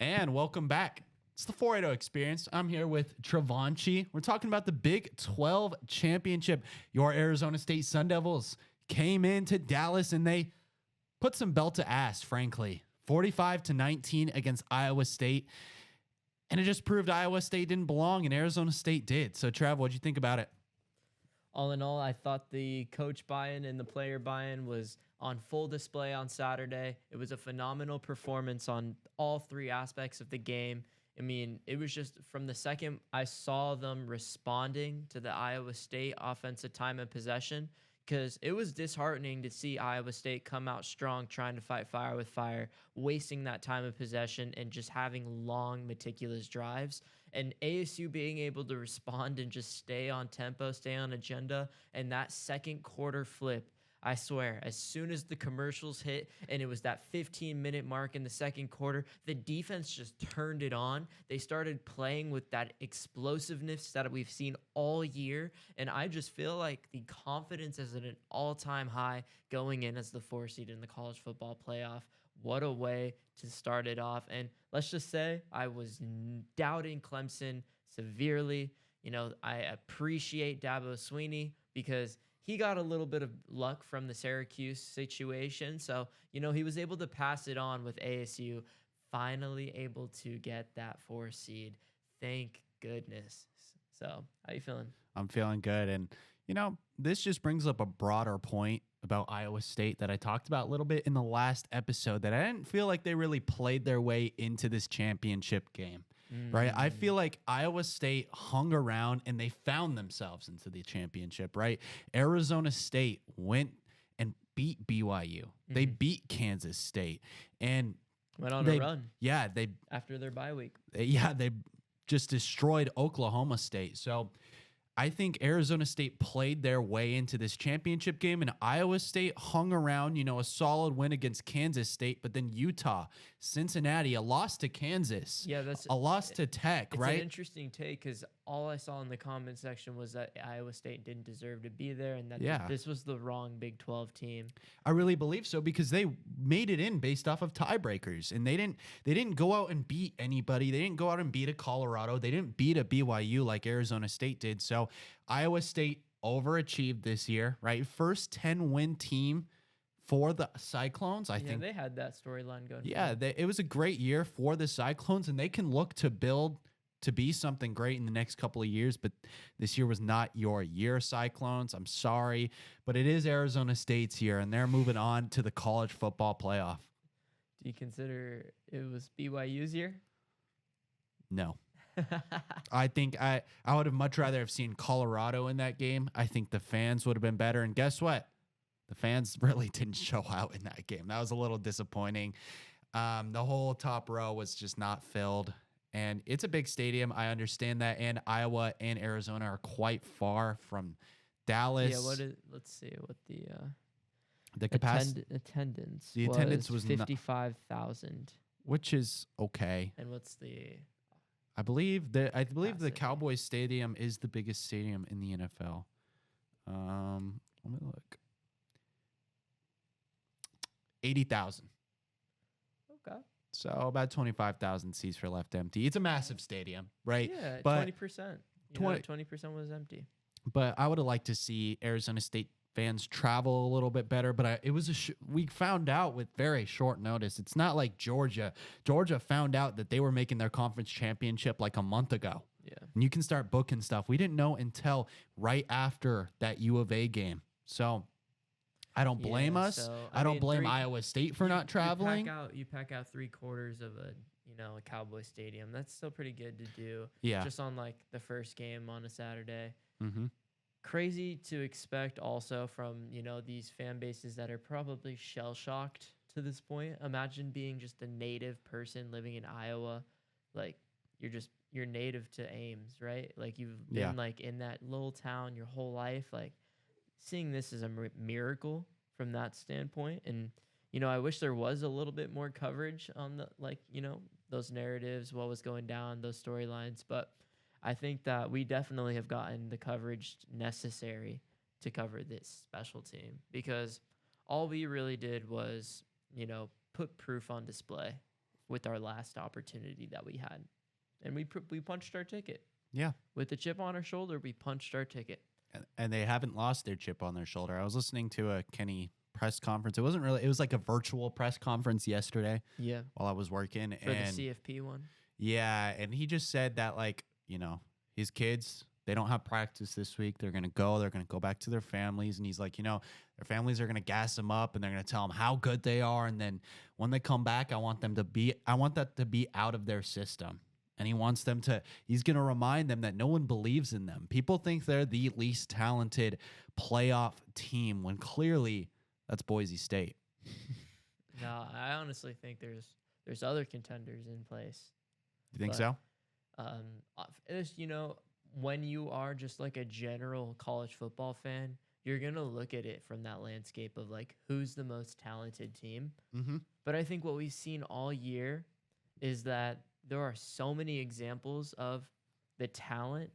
And welcome back. It's the 480 experience. I'm here with Travanci. We're talking about the Big 12 championship. Your Arizona State Sun Devils came into Dallas and they put some belt to ass, frankly. 45-19 against Iowa State. And it just proved Iowa State didn't belong and Arizona State did. So, Trav, what'd you think about it? All in all, I thought the coach buy-in and the player buy-in was on full display on Saturday. It was a phenomenal performance on all three aspects of the game. I mean, it was just from the second I saw them responding to the Iowa State offensive time and possession, because it was disheartening to see Iowa State come out strong, trying to fight fire with fire, wasting that time of possession and just having long, meticulous drives. And ASU being able to respond and just stay on tempo, stay on agenda, and that second quarter flip, I swear, as soon as the commercials hit and it was that 15-minute mark in the second quarter, the defense just turned it on. They started playing with that explosiveness that we've seen all year, and I just feel like the confidence is at an all-time high going in as the 4 seed in the college football playoff. What a way to start it off. And let's just say I was doubting Clemson severely. You know, I appreciate Dabo Swinney because he got a little bit of luck from the Syracuse situation. So, you know, he was able to pass it on with ASU, finally able to get that 4 seed. Thank goodness. So, how you feeling? I'm feeling good. And, you know, this just brings up a broader point about Iowa State that I talked about a little bit in the last episode, that I didn't feel like they really played their way into this championship game. Right. I feel like Iowa State hung around and they found themselves into the championship. Right. Arizona State went and beat BYU. They beat Kansas State and went on a run. Yeah. After their bye week. They just destroyed Oklahoma State. So I think Arizona State played their way into this championship game, and Iowa State hung around, you know, a solid win against Kansas State, but then Utah, Cincinnati, a loss to Kansas, a loss to Tech, it's right? It's an interesting take because all I saw in the comment section was that Iowa State didn't deserve to be there and that this was the wrong Big 12 team. I really believe so because they made it in based off of tiebreakers, and they didn't go out and beat anybody. They didn't go out and beat a Colorado. They didn't beat a BYU like Arizona State did. So Iowa State overachieved this year, right? First 10-win team for the Cyclones. I think they had that storyline going. Yeah, it was a great year for the Cyclones, and they can look to build to be something great in the next couple of years, but this year was not your year, Cyclones. I'm sorry, but it is Arizona State's year, and they're moving on to the college football playoff. Do you consider it was BYU's year? No. I think I would have much rather have seen Colorado in that game. I think the fans would have been better, and guess what? The fans really didn't show out in that game. That was a little disappointing. The whole top row was just not filled. And it's a big stadium. I understand that. And Iowa and Arizona are quite far from Dallas. Yeah, let's see what the capacity attendance. The attendance was 55,000. Which is okay. And what's the I believe the Cowboys Stadium is the biggest stadium in the NFL. Let me look. 80,000. Okay. So about 25,000 seats are left empty. It's a massive stadium, right? Yeah, but 20%. 20% was empty. But I would have liked to see Arizona State fans travel a little bit better. But it was we found out with very short notice. It's not like Georgia. Georgia found out that they were making their conference championship like a month ago. Yeah. And you can start booking stuff. We didn't know until right after that U of A game. So I don't blame us. I don't blame Iowa State for not traveling. You pack out 3/4 of a Cowboy stadium. That's still pretty good to do. Yeah. Just on like the first game on a Saturday. Mm-hmm. Crazy to expect also from, these fan bases that are probably shell shocked to this point. Imagine being just a native person living in Iowa. Like you're native to Ames, right? Like you've been like in that little town your whole life. Like seeing this is a miracle from that standpoint. And, I wish there was a little bit more coverage on those narratives, what was going down, those storylines. But I think that we definitely have gotten the coverage necessary to cover this special team, because all we really did was, put proof on display with our last opportunity that we had. And we punched our ticket. Yeah. With the chip on our shoulder, we punched our ticket. And they haven't lost their chip on their shoulder. I was listening to a Kenny press conference. It wasn't really, it was like a virtual press conference yesterday. Yeah. While I was working. For the CFP one. Yeah. And he just said that, like, you know, his kids, they don't have practice this week. They're going to go back to their families. And he's like, you know, their families are going to gas them up and they're going to tell them how good they are. And then when they come back, I want that to be out of their system. And he's going to remind them that no one believes in them. People think they're the least talented playoff team when clearly that's Boise State. No, I honestly think there's other contenders in place. You think so? It's, you know, when you are just like a general college football fan, you're going to look at it from that landscape of like, who's the most talented team? Mm-hmm. But I think what we've seen all year is that there are so many examples of the talent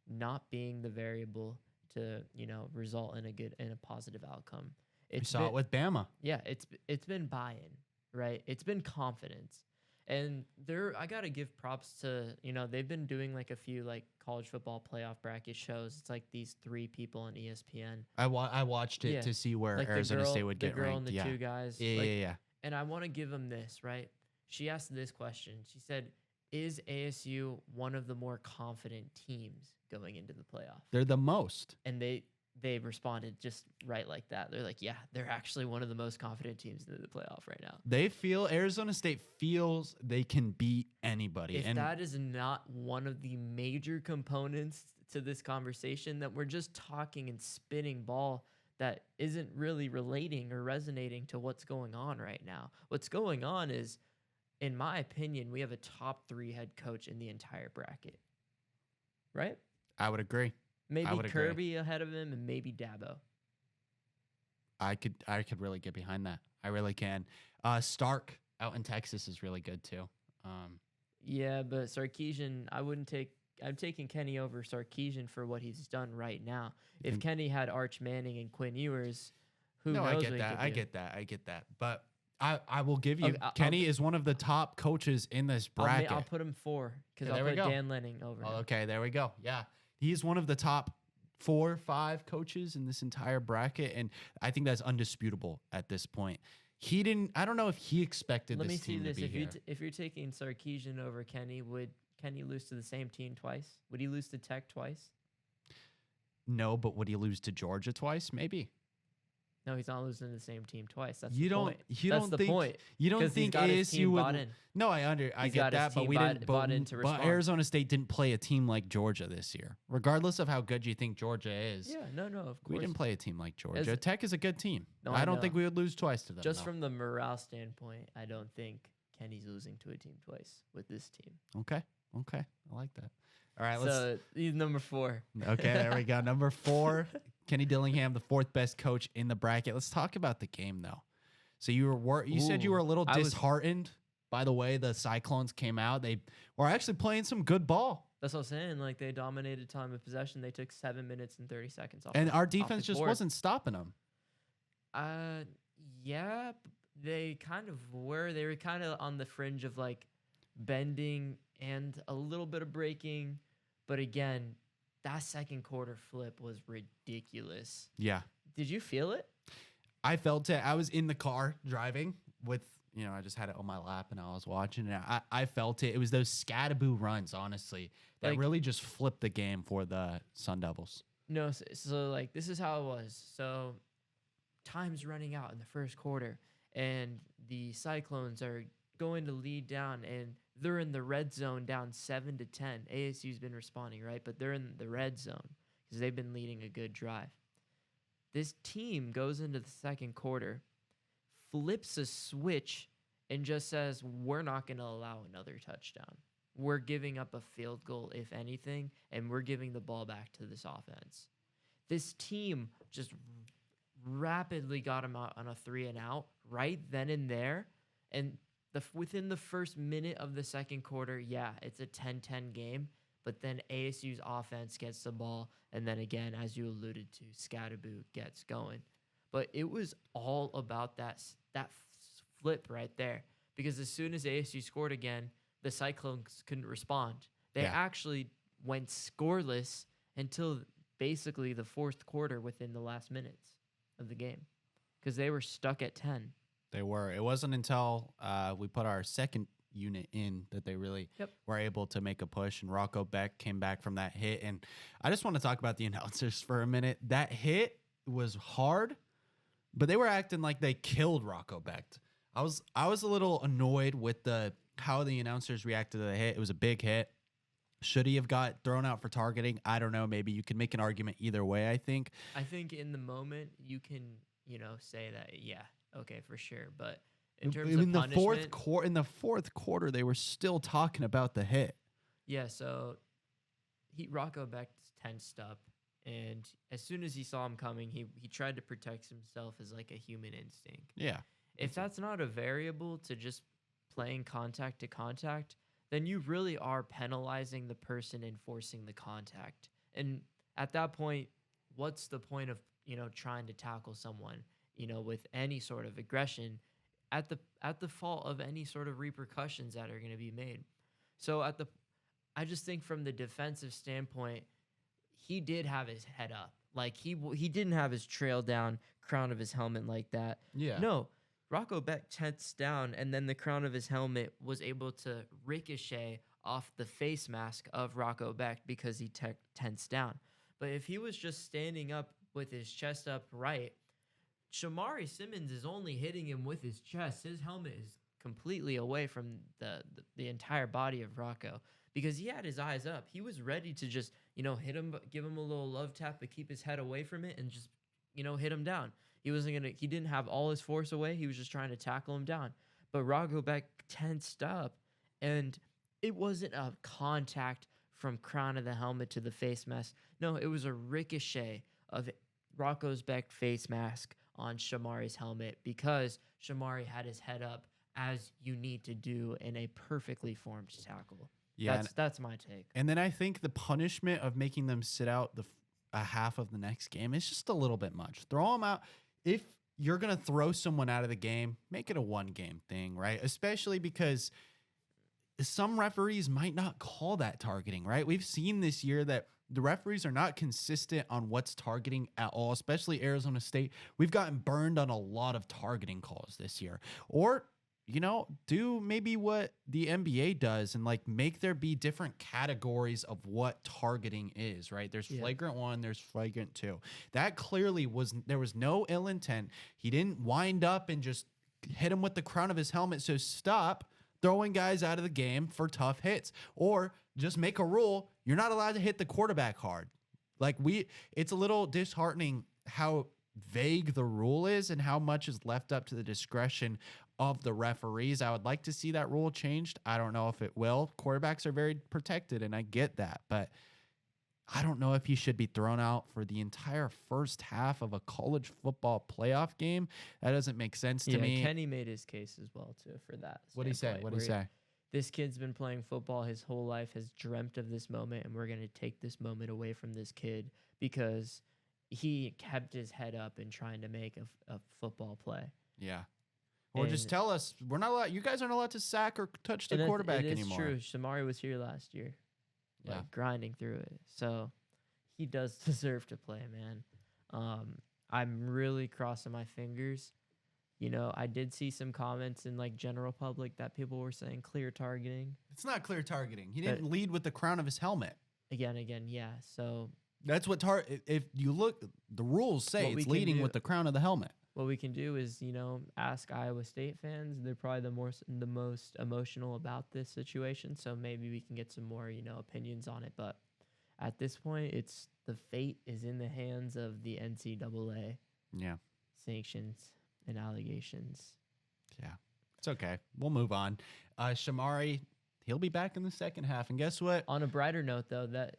not being the variable to, you know, result in a positive outcome. We saw it with Bama. Yeah, it's been buy-in, right? It's been confidence. And I got to give props to, you know, they've been doing like a few like college football playoff bracket shows. It's like these 3 people on ESPN. I watched it to see where like Arizona State would get the girl ranked. And the 2 guys. Yeah. And I want to give them this, right? She asked this question. She said, is ASU one of the more confident teams going into the playoff? They're the most. And they responded just right like that. They're like, yeah, they're actually one of the most confident teams in the playoff right now. Arizona State feels they can beat anybody. If that is not one of the major components to this conversation, that we're just talking and spinning ball that isn't really relating or resonating to what's going on right now. What's going on is, in my opinion, we have a top 3 head coach in the entire bracket. Right? I would agree. Maybe Kirby ahead of him and maybe Dabo. I could really get behind that. I really can. Stark out in Texas is really good too. Yeah, but Sarkisian, I'm taking Kenny over Sarkisian for what he's done right now. If Kenny had Arch Manning and Quinn Ewers, who knows? I get that. But I will give you, Kenny is one of the top coaches in this bracket. I'll put him 4 because I'll put Dan Lanning over him. Okay, there we go. Yeah. He's one of the top 4 or 5 coaches in this entire bracket, and I think that's undisputable at this point. I don't know if he expected this team to be here. If you're taking Sarkisian over Kenny, would Kenny lose to the same team twice? Would he lose to Tech twice? No, but would he lose to Georgia twice? Maybe. No, he's not losing to the same team twice. That's the point. You don't think ASU would? No, I get that, but we didn't. But Arizona State didn't play a team like Georgia this year, regardless of how good you think Georgia is. Yeah, no, of course. We didn't play a team like Georgia. Tech is a good team. No, I don't think we would lose twice to them. Just from the morale standpoint, I don't think Kenny's losing to a team twice with this team. Okay, I like that. All right, so he's number 4. Okay, there we go. Number 4, Kenny Dillingham, the 4th best coach in the bracket. Let's talk about the game though. So you said you were a little disheartened by the way the Cyclones came out. They were actually playing some good ball. That's what I'm saying. Like, they dominated time of possession. They took 7 minutes and 30 seconds off. And our defense just wasn't stopping them. Yeah, they kind of were. They were kind of on the fringe of like bending and a little bit of breaking. But again, that second quarter flip was ridiculous. Yeah. Did you feel it? I felt it. I was in the car driving with, I just had it on my lap and I was watching it. I felt it. It was those scataboo runs, honestly, that really just flipped the game for the Sun Devils. No, so like this is how it was. So time's running out in the first quarter and the Cyclones are going to lead down and they're in the red zone down 7-10. ASU's been responding, right? But they're in the red zone because they've been leading a good drive. This team goes into the second quarter, flips a switch, and just says, we're not going to allow another touchdown. We're giving up a field goal, if anything, and we're giving the ball back to this offense. This team just rapidly got him out on a 3-and-out right then and there, and within the first minute of the second quarter, yeah, it's a 10-10 game, but then ASU's offense gets the ball, and then again, as you alluded to, Scataboo gets going. But it was all about that flip right there. because as soon as ASU scored again, the Cyclones couldn't respond. They Yeah. actually went scoreless until basically the fourth quarter within the last minutes of the game because they were stuck at 10. They were. It wasn't until we put our second unit in that they really were able to make a push, and Rocco Beck came back from that hit. And I just want to talk about the announcers for a minute. That hit was hard, but they were acting like they killed Rocco Beck. I was a little annoyed with how the announcers reacted to the hit. It was a big hit. Should he have got thrown out for targeting? I don't know. Maybe you can make an argument either way, I think. I think in the moment you can, say that, yeah, okay, for sure. But in terms of punishment, in the fourth quarter, they were still talking about the hit. Yeah, so Rocco Beck tensed up, and as soon as he saw him coming, he tried to protect himself as like a human instinct. Yeah. If that's not a variable to just playing contact to contact, then you really are penalizing the person enforcing the contact. And at that point, what's the point of, trying to tackle someone, with any sort of aggression at the fault of any sort of repercussions that are going to be made? So I just think from the defensive standpoint, he did have his head up. Like he didn't have his trail down crown of his helmet like that. Yeah. No. Rocco Beck tensed down, and then the crown of his helmet was able to ricochet off the face mask of Rocco Beck because he tensed down. But if he was just standing up with his chest upright, Shamari Simmons is only hitting him with his chest. His helmet is completely away from the entire body of Rocco because he had his eyes up. He was ready to just, hit him, give him a little love tap, but keep his head away from it and just, hit him down. He didn't have all his force away. He was just trying to tackle him down. But Rocco Beck tensed up, and it wasn't a contact from crown of the helmet to the face mask. No, it was a ricochet of Rocco Beck's face mask on Shamari's helmet because Shamari had his head up as you need to do in a perfectly formed tackle. Yeah, that's my take. And then I think the punishment of making them sit out a half of the next game is just a little bit much. Throw them out. If you're going to throw someone out of the game, make it a one-game thing, right? Especially because some referees might not call that targeting, right? We've seen this year that the referees are not consistent on what's targeting at all, especially Arizona State. We've gotten burned on a lot of targeting calls this year. Or, do maybe what the NBA does and make there be different categories of what targeting is, right? There's flagrant 1, there's flagrant 2. That clearly there was no ill intent. He didn't wind up and just hit him with the crown of his helmet. So stop throwing guys out of the game for tough hits, or just make a rule. You're not allowed to hit the quarterback hard. It's a little disheartening how vague the rule is and how much is left up to the discretion of the referees. I would like to see that rule changed. I don't know if it will. Quarterbacks are very protected, and I get that, but I don't know if he should be thrown out for the entire first half of a college football playoff game. That doesn't make sense to me. Kenny made his case as well, too, for that. What'd he say? What'd he say? This kid's been playing football his whole life, has dreamt of this moment, and we're going to take this moment away from this kid because he kept his head up and trying to make a football play. Yeah. Or just tell us, we're not allowed. You guys aren't allowed to sack or touch the quarterback anymore. It is true. Shamari was here last year, grinding through it. So he does deserve to play, man. I'm really crossing my fingers. I did see some comments in general public that people were saying clear targeting. It's not clear targeting. He didn't lead with the crown of his helmet. Again, yeah. So that's what if you look, the rules say it's leading with the crown of the helmet. What we can do is, ask Iowa State fans. They're probably the most emotional about this situation, so maybe we can get some more, opinions on it. But at this point, the fate is in the hands of the NCAA. Yeah. Sanctions and allegations. Yeah. It's okay. We'll move on. Shamari, he'll be back in the second half. And guess what? On a brighter note, though, that,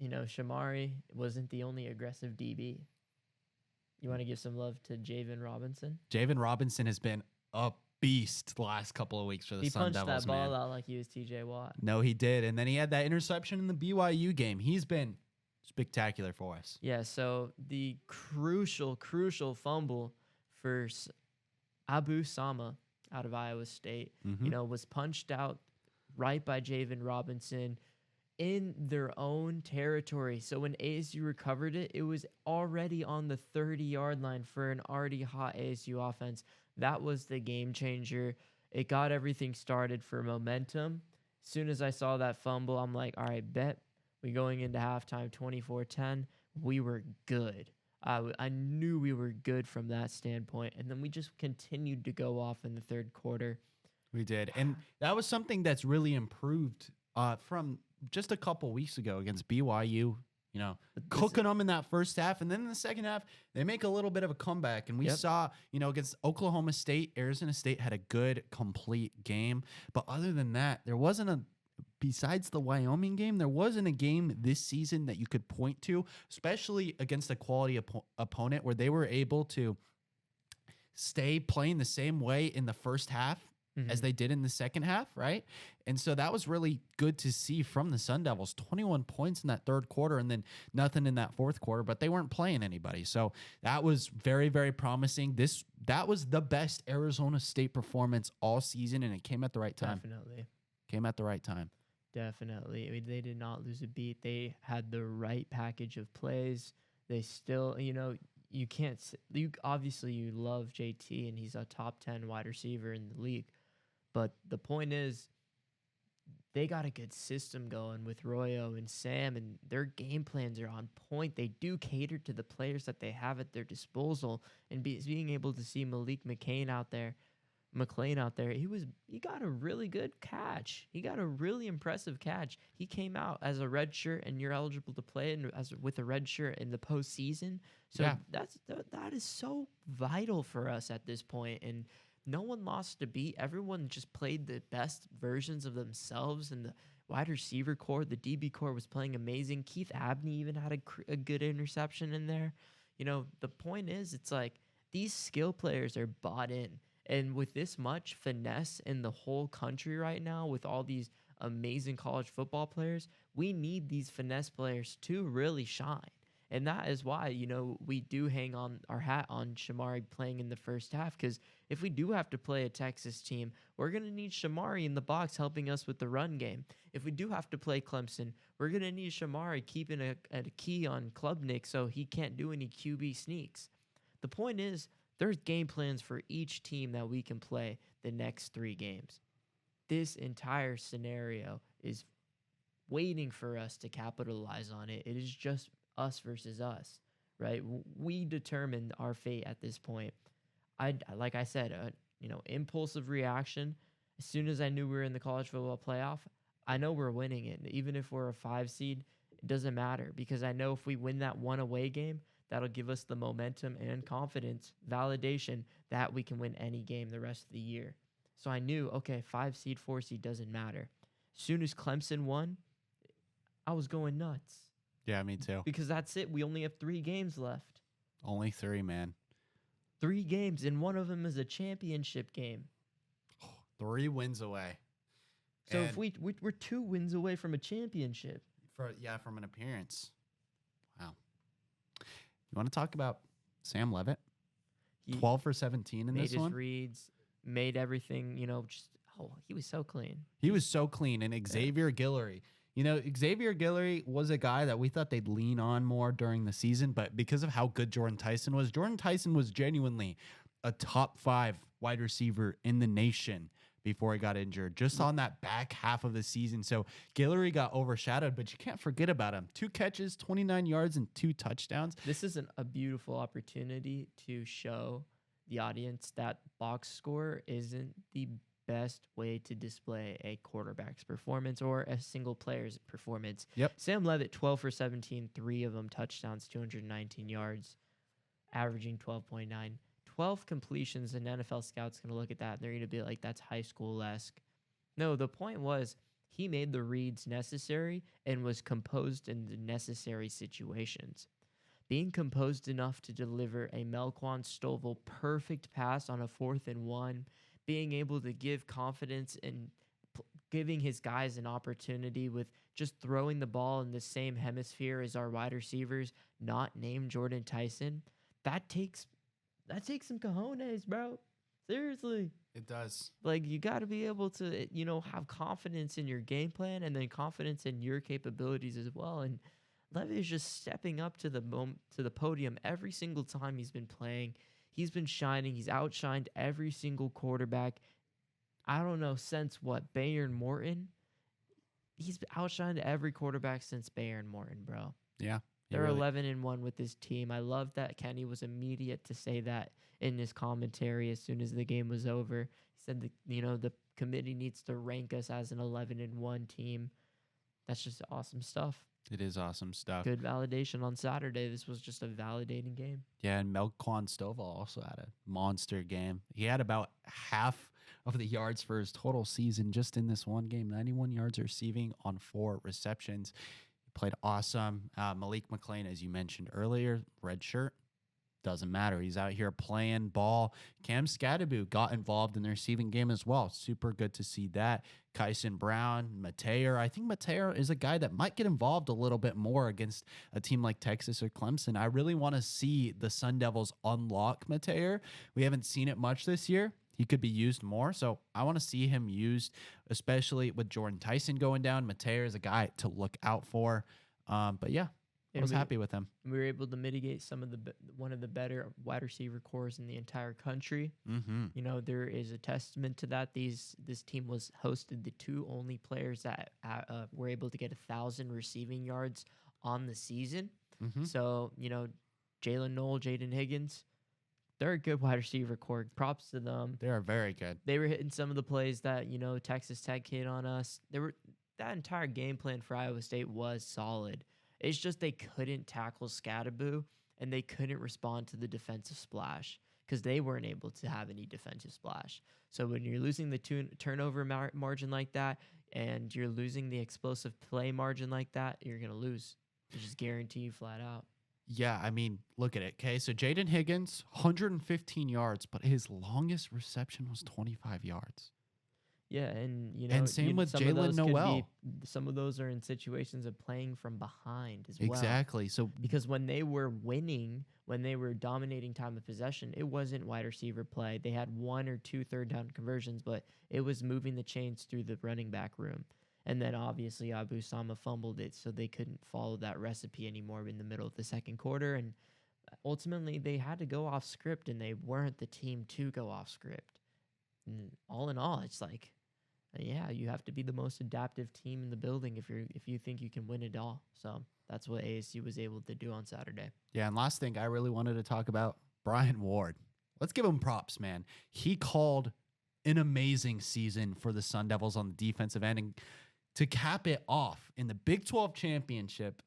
Shamari wasn't the only aggressive DB. You want to give some love to Javen Robinson? Javen Robinson has been a beast the last couple of weeks for the Sun Devils. He punched that ball out like he was TJ Watt. No, he did. And then he had that interception in the BYU game. He's been spectacular for us. Yeah, so the crucial fumble for Abu Sama out of Iowa State. Mm-hmm. Was punched out right by Javen Robinson in their own territory. So when ASU recovered it, it was already on the 30-yard line for an already hot ASU offense. That was the game changer. It got everything started for momentum. As soon as I saw that fumble, I'm like, all right, bet we going into halftime 24-10. We were good. I knew we were good from that standpoint. And then we just continued to go off in the third quarter. We did. And that was something that's really improved from just a couple weeks ago against BYU, cooking them in that first half. And then in the second half, they make a little bit of a comeback. And we saw, against Oklahoma State, Arizona State had a good, complete game. But other than that, besides the Wyoming game, there wasn't a game this season that you could point to, especially against a quality opponent where they were able to stay playing the same way in the first half as they did in the second half, right? And so that was really good to see from the Sun Devils. 21 points in that third quarter and then nothing in that fourth quarter, but they weren't playing anybody. So that was very, very promising. That was the best Arizona State performance all season, and it came at the right time. Definitely. Came at the right time. Definitely. I mean, they did not lose a beat. They had the right package of plays. They still, you can't, obviously you love JT and he's a top 10 wide receiver in the league. But the point is, they got a good system going with Royo and Sam, and their game plans are on point. They do cater to the players that they have at their disposal, and being able to see Malik McClain out there, he got a really good catch. He got a really impressive catch. He came out as a red shirt, and you're eligible to play with a red shirt in the postseason. So that is so vital for us at this point, and no one lost a beat. Everyone just played the best versions of themselves, and the wide receiver core, the DB core was playing amazing. Keith Abney even had a good interception in there. The point is, it's like these skill players are bought in. And with this much finesse in the whole country right now, with all these amazing college football players, we need these finesse players to really shine. And that is why, we do hang on our hat on Shamari playing in the first half, because if we do have to play a Texas team, we're going to need Shamari in the box helping us with the run game. If we do have to play Clemson, we're going to need Shamari keeping a key on Klubnik so he can't do any QB sneaks. The point is, there's game plans for each team that we can play the next 3 games. This entire scenario is waiting for us to capitalize on it. It is just us versus us, right? We determined our fate at this point. Like I said, impulsive reaction. As soon as I knew we were in the college football playoff, I know we're winning it. Even if we're a 5 seed, it doesn't matter, because I know if we win that one away game, that'll give us the momentum and confidence, validation that we can win any game the rest of the year. So I knew, okay, 5 seed, 4 seed doesn't matter. As soon as Clemson won, I was going nuts. Yeah, me too. Because that's it. We only have 3 games left. Only 3, man. 3 games, and one of them is a championship game. 3 wins away. So if we're 2 wins away from a championship. From an appearance. Wow. You want to talk about Sam Levitt? 12 for 17 in this one. Made his reads, made everything, he was so clean. He was so clean. And Xavier Guillory. Xavier Guillory was a guy that we thought they'd lean on more during the season, but because of how good Jordan Tyson was genuinely a top 5 wide receiver in the nation before he got injured, just on that back half of the season. So Guillory got overshadowed, but you can't forget about him. 2 catches, 29 yards, and 2 touchdowns. This is a beautiful opportunity to show the audience that box score isn't the best way to display a quarterback's performance or a single player's performance. Yep. Sam Levitt, 12 for 17, 3 of them touchdowns, 219 yards, averaging 12.9. 12 completions, an NFL scout's going to look at that and they're going to be like, that's high school-esque. No, the point was he made the reads necessary and was composed in the necessary situations. Being composed enough to deliver a Melquan Stovall perfect pass on a 4th and 1, being able to give confidence and giving his guys an opportunity with just throwing the ball in the same hemisphere as our wide receivers, not named Jordan Tyson, that takes some cojones, bro. Seriously. It does. Like, you got to be able to, have confidence in your game plan and then confidence in your capabilities as well. And Levy is just stepping up to the podium every single time he's been playing. He's been shining. He's outshined every single quarterback. I don't know since what, Bayern Morton. He's outshined every quarterback since Bayern Morton, bro. Yeah. They're 11-1 with this team. I love that Kenny was immediate to say that in his commentary as soon as the game was over. He said the committee needs to rank us as an 11-1 team. That's just awesome stuff. It is awesome stuff. Good validation on Saturday. This was just a validating game. Yeah, and Melquan Stovall also had a monster game. He had about half of the yards for his total season just in this one game. 91 yards receiving on 4 receptions. He played awesome. Malik McClain, as you mentioned earlier, red shirt. Doesn't matter. He's out here playing ball. Cam Scadaboo got involved in the receiving game as well. Super good to see that. Kyson Brown, Mateer. I think Mateer is a guy that might get involved a little bit more against a team like Texas or Clemson. I really want to see the Sun Devils unlock Mateer. We haven't seen it much this year. He could be used more. So I want to see him used, especially with Jordan Tyson going down. Mateer is a guy to look out for. But yeah, I was happy with him. We were able to mitigate some of one of the better wide receiver cores in the entire country. Mm-hmm. There is a testament to that. This team was hosted the 2 only players that were able to get 1,000 receiving yards on the season. Mm-hmm. So, Jalen Noel, Jaden Higgins, they're a good wide receiver core. Props to them. They are very good. They were hitting some of the plays that, Texas Tech hit on us. That entire game plan for Iowa State was solid. It's just they couldn't tackle Scadaboo, and they couldn't respond to the defensive splash because they weren't able to have any defensive splash. So when you're losing the turnover margin like that, and you're losing the explosive play margin like that, you're going to lose. It's just guaranteed flat out. Yeah, I mean, look at it. Okay, so Jaden Higgins, 115 yards, but his longest reception was 25 yards. Yeah, and and same with Jalen Noel. Some of those are in situations of playing from behind as well. Exactly. So because when they were winning, when they were dominating time of possession, it wasn't wide receiver play. They had 1 or 2 third down conversions, but it was moving the chains through the running back room. And then obviously Abu Sama fumbled it, so they couldn't follow that recipe anymore in the middle of the second quarter. And ultimately, they had to go off script, and they weren't the team to go off script. And all in all, it's like, yeah, you have to be the most adaptive team in the building if you think you can win it all. So that's what ASU was able to do on Saturday. Yeah, and last thing I really wanted to talk about, Brian Ward. Let's give him props, man. He called an amazing season for the Sun Devils on the defensive end. And to cap it off, in the Big 12 championship,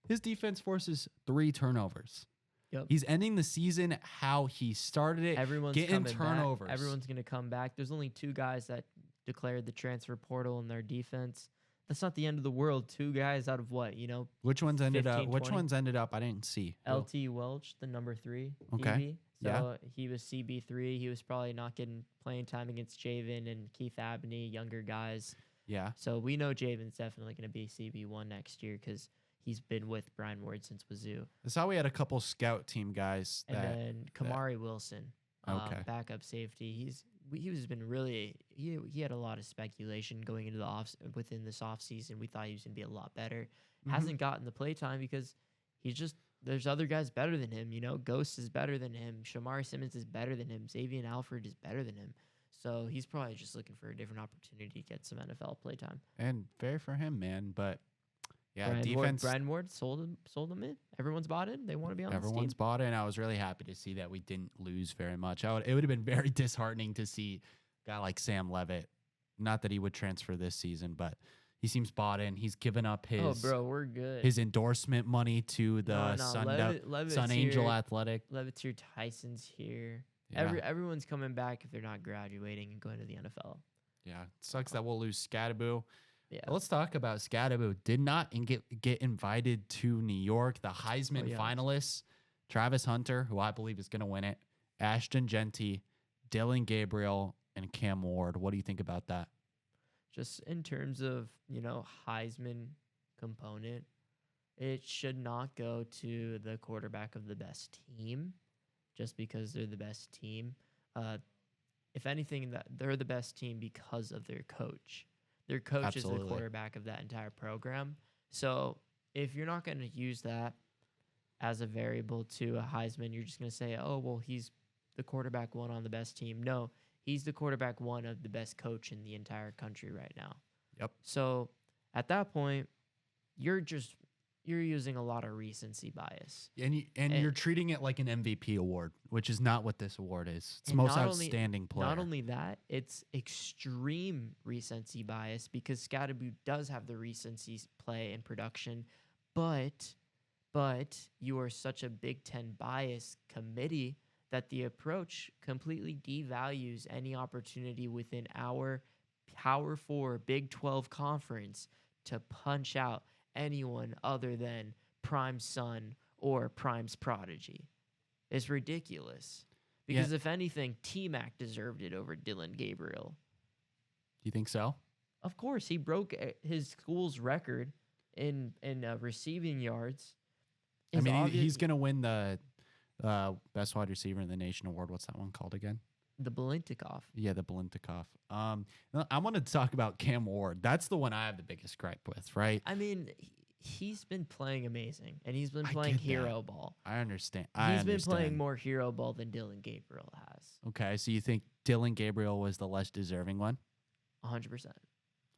his defense forces 3 turnovers. Yep. He's ending the season how he started it, Everyone's getting coming turnovers. Back. Everyone's going to come back. There's only 2 guys that declared the transfer portal in their defense. That's not the end of the world. 2 guys out of what, Which ones ended 15, up? Which 20? ones ended up? I didn't see. LT Welch, the number 3. Okay. DB. So Yeah. he was CB3. He was probably not getting playing time against Javen and Keith Abney, younger guys. Yeah. So we know Javen's definitely going to be CB1 next year because he's been with Brian Ward since Wazoo. I saw we had a couple scout team guys. And then Kamari Wilson, Okay. backup safety. He had a lot of speculation going into within this offseason. We thought he was going to be a lot better. Mhm. Hasn't gotten the play time because there's other guys better than him. Ghost is better than him. Shamari Simmons is better than him. Xavier Alfred is better than him. So he's probably just looking for a different opportunity to get some NFL play time. And fair for him, man. But yeah, defense. Brian Ward sold him in. Everyone's bought in. They want to be on Everyone's this team. bought in. I was really happy to see that we didn't lose very much. It would have been very disheartening to see a guy like Sam Levitt. Not that he would transfer this season, but he seems bought in. He's given up we're good. his endorsement money to the Sun Angel here. Athletic. Levitt's here. Tyson's here. Yeah. Everyone's coming back if they're not graduating and going to the NFL. Yeah, it sucks that we'll lose Scadaboo. Yeah. But let's talk about Scadaboo. Did not get invited to New York. The Heisman finalists, Travis Hunter, who I believe is going to win it, Ashton Genty, Dylan Gabriel, and Cam Ward. What do you think about that? Just in terms of, Heisman component, it should not go to the quarterback of the best team just because they're the best team. if anything, that they're the best team because of their coach. Their coach is the Absolutely. quarterback of that entire program. So if you're not going to use that as a variable to a Heisman, you're just going to say, oh, well, he's the quarterback one on the best team. No, he's the quarterback one of the best coach in the entire country right now. Yep. So at that point, you're using a lot of recency bias. And you're treating it like an MVP award, which is not what this award is. It's And most not only- outstanding player. Not only that, it's extreme recency bias because Scadaboo does have the recency play and production, but you are such a Big Ten bias committee that the approach completely devalues any opportunity within our Power 4 Big 12 conference to punch out anyone other than Prime's son or Prime's prodigy. It's ridiculous. Because if anything, T-Mac deserved it over Dylan Gabriel. You think so? Of course, he broke his school's record in receiving yards. I mean, he's going to win the best wide receiver in the nation award. What's that one called again? The Balintikoff. Yeah, the Balintikoff. I want to talk about Cam Ward. That's the one I have the biggest gripe with, right? I mean, he's been playing amazing, and he's been I playing get that. hero ball. I understand. He's been playing more hero ball than Dylan Gabriel has. Okay, so you think Dylan Gabriel was the less deserving one? 100%.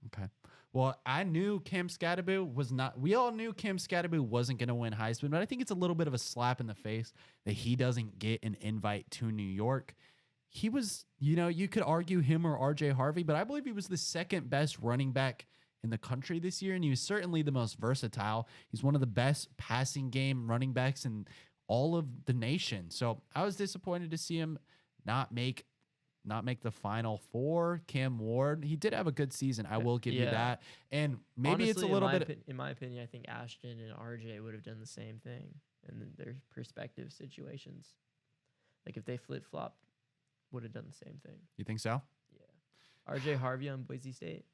Okay. Well, I knew Cam Scadaboo was not. We all knew Cam Scadaboo wasn't going to win Heisman, but I think it's a little bit of a slap in the face that he doesn't get an invite to New York. He was, you could argue him or RJ Harvey, but I believe he was the second best running back in the country this year, and he was certainly the most versatile. He's one of the best passing game running backs in all of the nation. So I was disappointed to see him not make the Final Four. Cam Ward, he did have a good season. I will give you that. And maybe honestly, it's a little bit. In my opinion, I think Ashton and RJ would have done the same thing in their respective situations. Like if they flip flopped, would have done the same thing. You think so? Yeah. RJ Harvey on Boise State.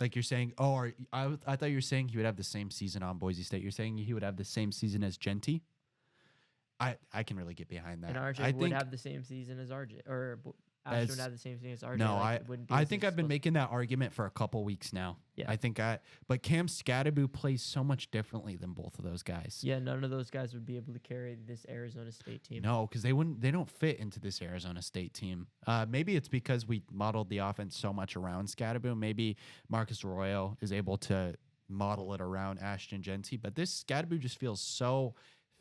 Like you're saying, I thought you were saying he would have the same season on Boise State. You're saying he would have the same season as Genty? I can really get behind that. And RJ would have the same season as RJ. Or Ashton would have the same season as RJ. No, I think I've been making that argument for a couple weeks now. Yeah. But Cam Scadaboo plays so much differently than both of those guys. Yeah, none of those guys would be able to carry this Arizona State team. No, because they don't fit into this Arizona State team. Maybe it's because we modeled the offense so much around Scadaboo. Maybe Marcus Arroyo is able to model it around Ashton Genty. But this Scadaboo just feels so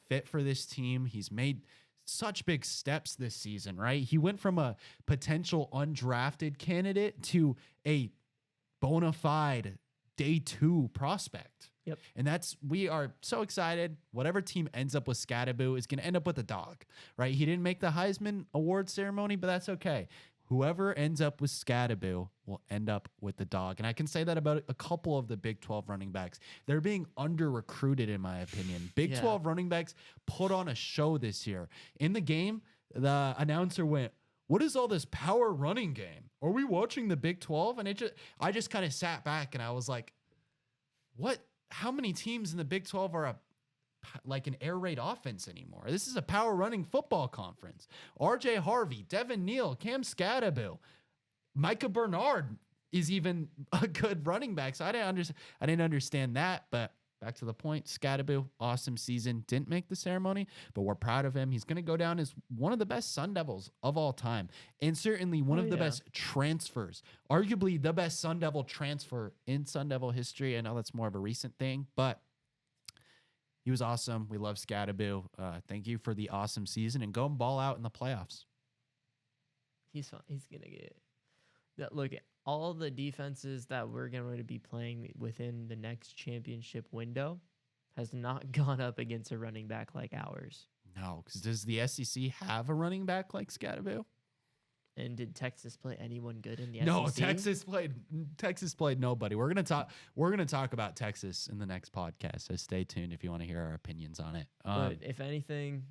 fit for this team. He's made such big steps this season, right? He went from a potential undrafted candidate to a bona fide day 2 prospect. Yep. And we are so excited. Whatever team ends up with Scadaboo is going to end up with a dog, right? He didn't make the Heisman Award ceremony, but that's okay. Whoever ends up with Scadaboo will end up with the dog. And I can say that about a couple of the Big 12 running backs. They're being under-recruited, in my opinion. Big 12 running backs put on a show this year. In the game, the announcer went, "What is all this power running game? Are we watching the Big 12?" And I just kind of sat back and I was like, what? How many teams in the Big 12 are like an air raid offense anymore? This is a power running football conference. RJ Harvey, Devin Neal, Cam Scadaboo, Micah Bernard is even a good running back. So I didn't understand that, but back to the point, Scadaboo, awesome season. Didn't make the ceremony, but we're proud of him. He's going to go down as one of the best Sun Devils of all time, and certainly one of the best transfers, arguably the best Sun Devil transfer in Sun Devil history. I know that's more of a recent thing, but he was awesome. We love Scadaboo. Thank you for the awesome season, and go and ball out in the playoffs. He's fine. He's going to get that. Look, all the defenses that we're going to be playing within the next championship window has not gone up against a running back like ours. No, because does the SEC have a running back like Scadaboo? And did Texas play anyone good in the No, SEC? Texas played nobody. We're gonna talk about Texas in the next podcast. So stay tuned if you want to hear our opinions on it. But if anything,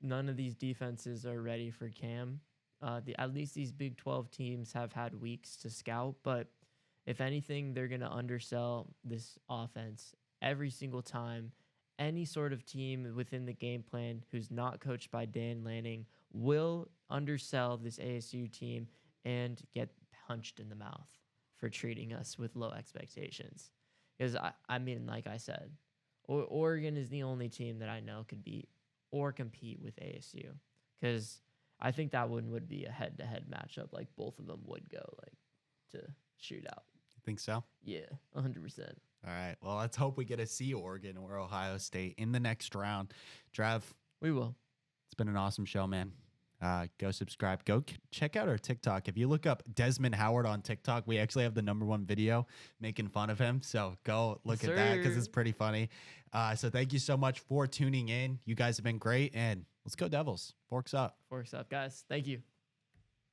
none of these defenses are ready for Cam. At least these Big 12 teams have had weeks to scout. But if anything, they're gonna undersell this offense every single time. Any sort of team within the game plan who's not coached by Dan Lanning will undersell this ASU team and get punched in the mouth for treating us with low expectations. Because, I mean, like I said, Oregon is the only team that I know could beat or compete with ASU. Because I think that one would be a head-to-head matchup. Like, both of them would go, like, to shootout. You think so? Yeah, 100%. All right. Well, let's hope we get to see Oregon or Ohio State in the next round. Trev, We will. it's been an awesome show, man. Go subscribe. Go check out our TikTok. If you look up Desmond Howard on TikTok, we actually have the #1 video making fun of him. So go look at that because it's pretty funny. So thank you so much for tuning in. You guys have been great. And let's go Devils. Forks up. Forks up, guys. Thank you.